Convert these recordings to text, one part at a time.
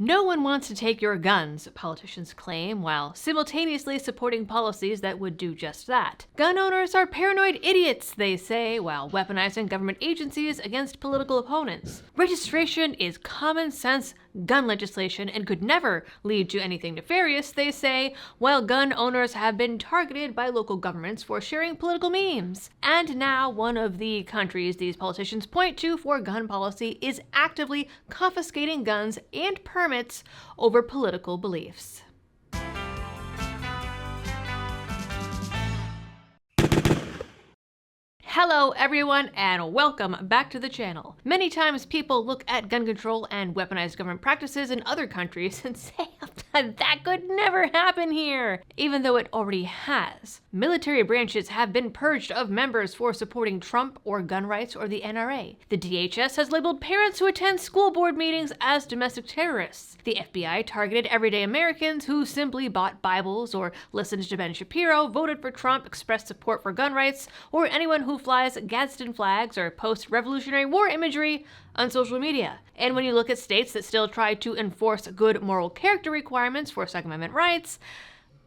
No one wants to take your guns, politicians claim, while simultaneously supporting policies that would do just that. Gun owners are paranoid idiots, they say, while weaponizing government agencies against political opponents. Registration is common sense gun legislation and could never lead to anything nefarious, they say, while gun owners have been targeted by local governments for sharing political memes. And now one of the countries these politicians point to for gun policy is actively confiscating guns and permits over political beliefs. Hello everyone and welcome back to the channel. Many times people look at gun control and weaponized government practices in other countries and say that could never happen here, even though it already has. Military branches have been purged of members for supporting Trump or gun rights or the NRA. The DHS has labeled parents who attend school board meetings as domestic terrorists. The FBI targeted everyday Americans who simply bought Bibles or listened to Ben Shapiro, voted for Trump, expressed support for gun rights, or anyone who flies Gadsden flags or posts Revolutionary War imagery on social media. And when you look at states that still try to enforce good moral character requirements for Second Amendment rights,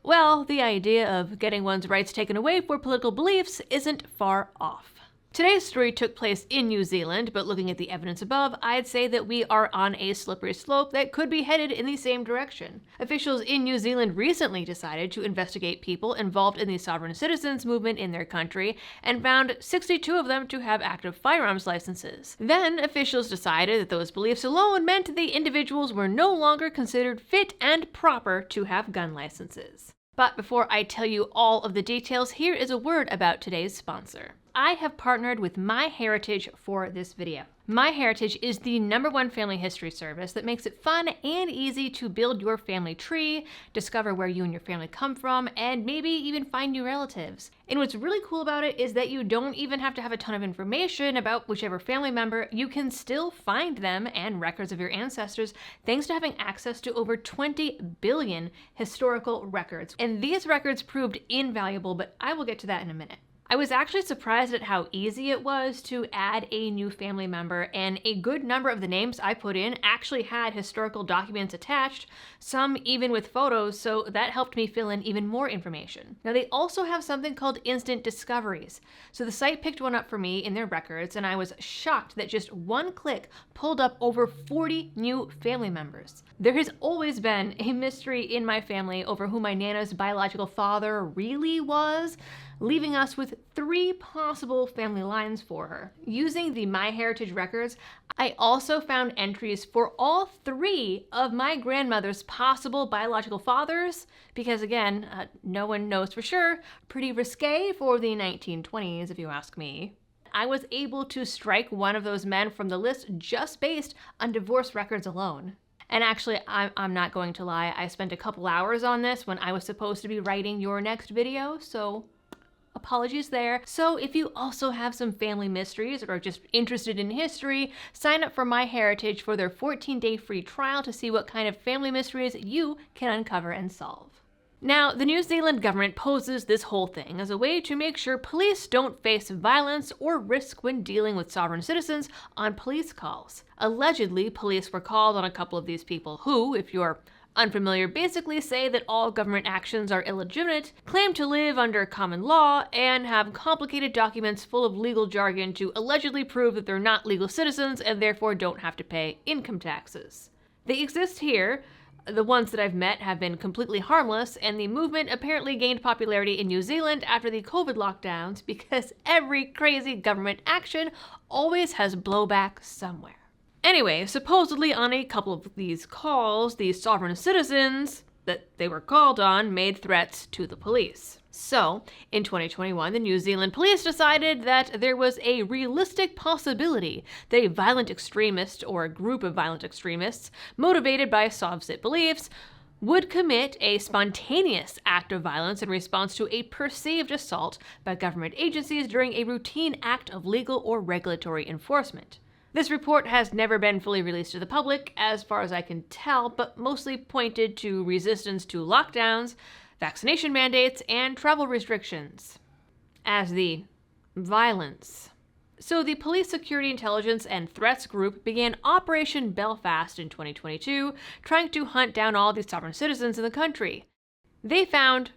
well, the idea of getting one's rights taken away for political beliefs isn't far off. Today's story took place in New Zealand, but looking at the evidence above, I'd say that we are on a slippery slope that could be headed in the same direction. Officials in New Zealand recently decided to investigate people involved in the sovereign citizens movement in their country and found 62 of them to have active firearms licenses. Then officials decided that those beliefs alone meant the individuals were no longer considered fit and proper to have gun licenses. But before I tell you all of the details, here is a word about today's sponsor. I have partnered with MyHeritage for this video. MyHeritage is the #1 family history service that makes it fun and easy to build your family tree, discover where you and your family come from, and maybe even find new relatives. And what's really cool about it is that you don't even have to have a ton of information about whichever family member. You can still find them and records of your ancestors thanks to having access to over 20 billion historical records. And these records proved invaluable, but I will get to that in a minute. I was actually surprised at how easy it was to add a new family member, and a good number of the names I put in actually had historical documents attached, some even with photos, so that helped me fill in even more information. Now they also have something called instant discoveries. So the site picked one up for me in their records, and I was shocked that just one click pulled up over 40 new family members. There has always been a mystery in my family over who my Nana's biological father really was, leaving us with 3 possible family lines for her. Using the MyHeritage records, I also found entries for all 3 of my grandmother's possible biological fathers, because again, no one knows for sure. Pretty risque for the 1920s, if you ask me. I was able to strike one of those men from the list just based on divorce records alone. And actually, I'm not going to lie, I spent a couple hours on this when I was supposed to be writing your next video, so apologies there. So if you also have some family mysteries or are just interested in history, sign up for MyHeritage for their 14-day free trial to see what kind of family mysteries you can uncover and solve. Now, the New Zealand government poses this whole thing as a way to make sure police don't face violence or risk when dealing with sovereign citizens on police calls. Allegedly, police were called on a couple of these people who, if you're unfamiliar, basically say that all government actions are illegitimate, claim to live under common law, and have complicated documents full of legal jargon to allegedly prove that they're not legal citizens and therefore don't have to pay income taxes. They exist here. The ones that I've met have been completely harmless, and the movement apparently gained popularity in New Zealand after the COVID lockdowns because every crazy government action always has blowback somewhere. Anyway, supposedly on a couple of these calls, the sovereign citizens that they were called on made threats to the police. So, in 2021, the New Zealand police decided that there was a realistic possibility that a violent extremist or a group of violent extremists, motivated by Sovset beliefs, would commit a spontaneous act of violence in response to a perceived assault by government agencies during a routine act of legal or regulatory enforcement. This report has never been fully released to the public, as far as I can tell, but mostly pointed to resistance to lockdowns, vaccination mandates, and travel restrictions as the violence. So the Police Security Intelligence and Threats Group began Operation Belfast in 2022, trying to hunt down all these sovereign citizens in the country. They found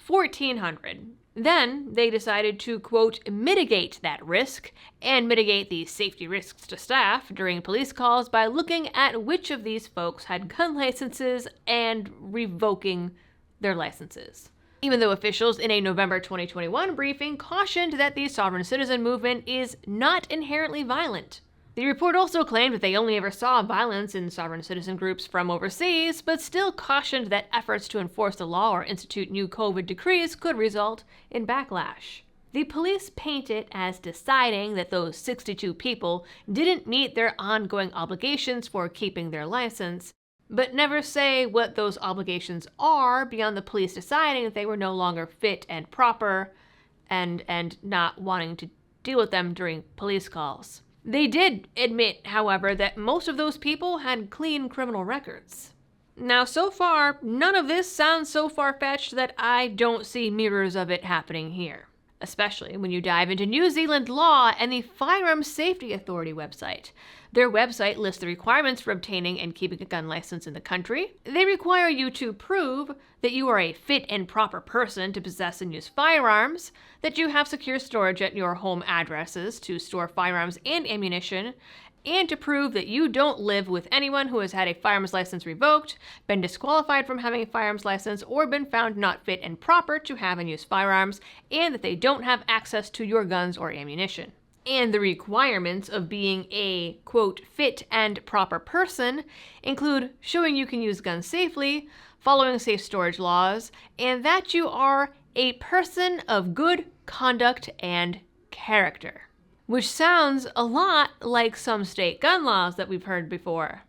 1,400. Then they decided to, quote, mitigate that risk and mitigate the safety risks to staff during police calls by looking at which of these folks had gun licenses and revoking their licenses. Even though officials in a November 2021 briefing cautioned that the sovereign citizen movement is not inherently violent. The report also claimed that they only ever saw violence in sovereign citizen groups from overseas, but still cautioned that efforts to enforce the law or institute new COVID decrees could result in backlash. The police paint it as deciding that those 62 people didn't meet their ongoing obligations for keeping their license, but never say what those obligations are beyond the police deciding that they were no longer fit and proper and not wanting to deal with them during police calls. They did admit, however, that most of those people had clean criminal records. Now, so far, none of this sounds so far-fetched that I don't see mirrors of it happening here, especially when you dive into New Zealand law and the Firearms Safety Authority website. Their website lists the requirements for obtaining and keeping a gun license in the country. They require you to prove that you are a fit and proper person to possess and use firearms, that you have secure storage at your home addresses to store firearms and ammunition, and to prove that you don't live with anyone who has had a firearms license revoked, been disqualified from having a firearms license, or been found not fit and proper to have and use firearms, and that they don't have access to your guns or ammunition. And the requirements of being a, quote, fit and proper person include showing you can use guns safely, following safe storage laws, and that you are a person of good conduct and character. Which sounds a lot like some state gun laws that we've heard before,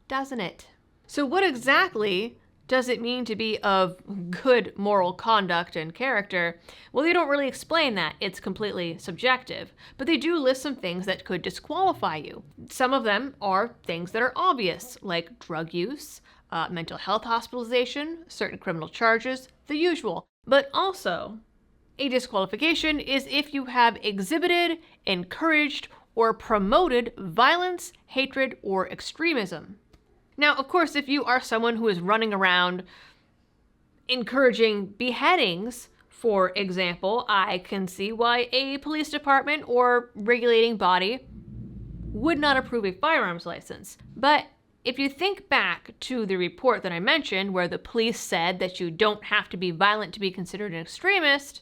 doesn't it? So what exactly does it mean to be of good moral conduct and character? Well, they don't really explain that. It's completely subjective. But they do list some things that could disqualify you. Some of them are things that are obvious, like drug use, mental health hospitalization, certain criminal charges, the usual. But also, a disqualification is if you have exhibited, encouraged, or promoted violence, hatred, or extremism. Now, of course, if you are someone who is running around encouraging beheadings, for example, I can see why a police department or regulating body would not approve a firearms license. But if you think back to the report that I mentioned, where the police said that you don't have to be violent to be considered an extremist,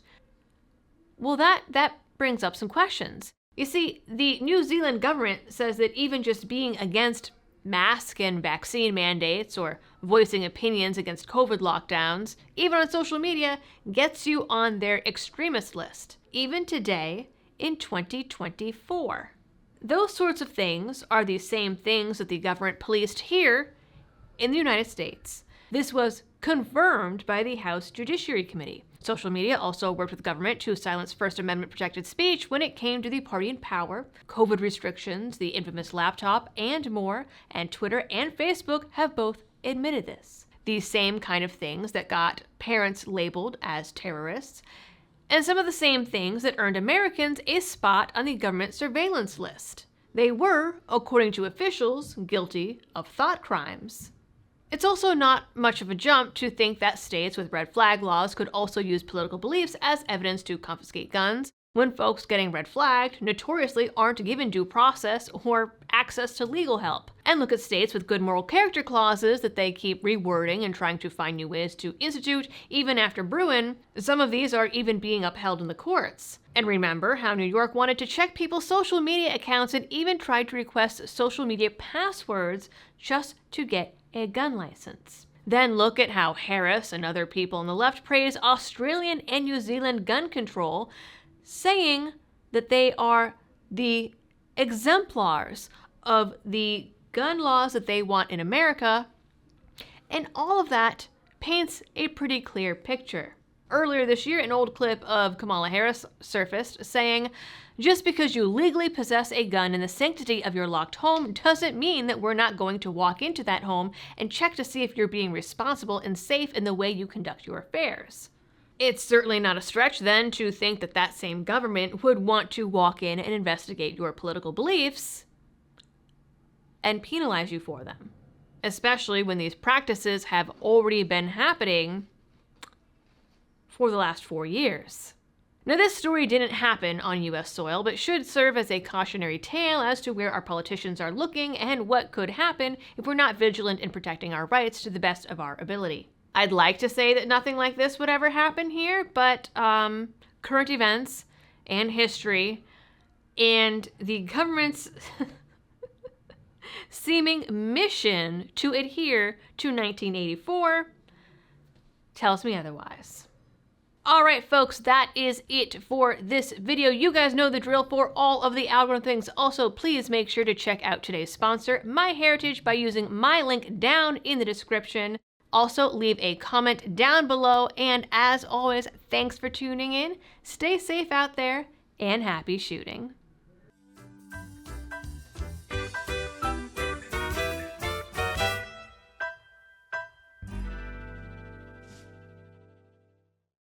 well, that brings up some questions. You see, the New Zealand government says that even just being against mask and vaccine mandates or voicing opinions against COVID lockdowns, even on social media, gets you on their extremist list, even today in 2024. Those sorts of things are the same things that the government policed here in the United States. This was confirmed by the House Judiciary Committee. Social media also worked with the government to silence First Amendment protected speech when it came to the party in power, COVID restrictions, the infamous laptop, and more, and Twitter and Facebook have both admitted this. These same kind of things that got parents labeled as terrorists, and some of the same things that earned Americans a spot on the government surveillance list. They were, according to officials, guilty of thought crimes. It's also not much of a jump to think that states with red flag laws could also use political beliefs as evidence to confiscate guns, when folks getting red flagged notoriously aren't given due process or access to legal help. And look at states with good moral character clauses that they keep rewording and trying to find new ways to institute even after Bruin. Some of these are even being upheld in the courts. And remember how New York wanted to check people's social media accounts and even tried to request social media passwords just to get a gun license. Then look at how Harris and other people on the left praise Australian and New Zealand gun control, saying that they are the exemplars of the gun laws that they want in America, and all of that paints a pretty clear picture. Earlier this year, an old clip of Kamala Harris surfaced saying, "Just because you legally possess a gun in the sanctity of your locked home doesn't mean that we're not going to walk into that home and check to see if you're being responsible and safe in the way you conduct your affairs." It's certainly not a stretch then to think that that same government would want to walk in and investigate your political beliefs and penalize you for them, especially when these practices have already been happening for the last 4 years. Now, this story didn't happen on US soil, but should serve as a cautionary tale as to where our politicians are looking and what could happen if we're not vigilant in protecting our rights to the best of our ability. I'd like to say that nothing like this would ever happen here, but current events and history and the government's seeming mission to adhere to 1984 tells me otherwise. All right, folks, that is it for this video. You guys know the drill for all of the algorithm things. Also, please make sure to check out today's sponsor, MyHeritage, by using my link down in the description. Also, leave a comment down below. And as always, thanks for tuning in. Stay safe out there and happy shooting.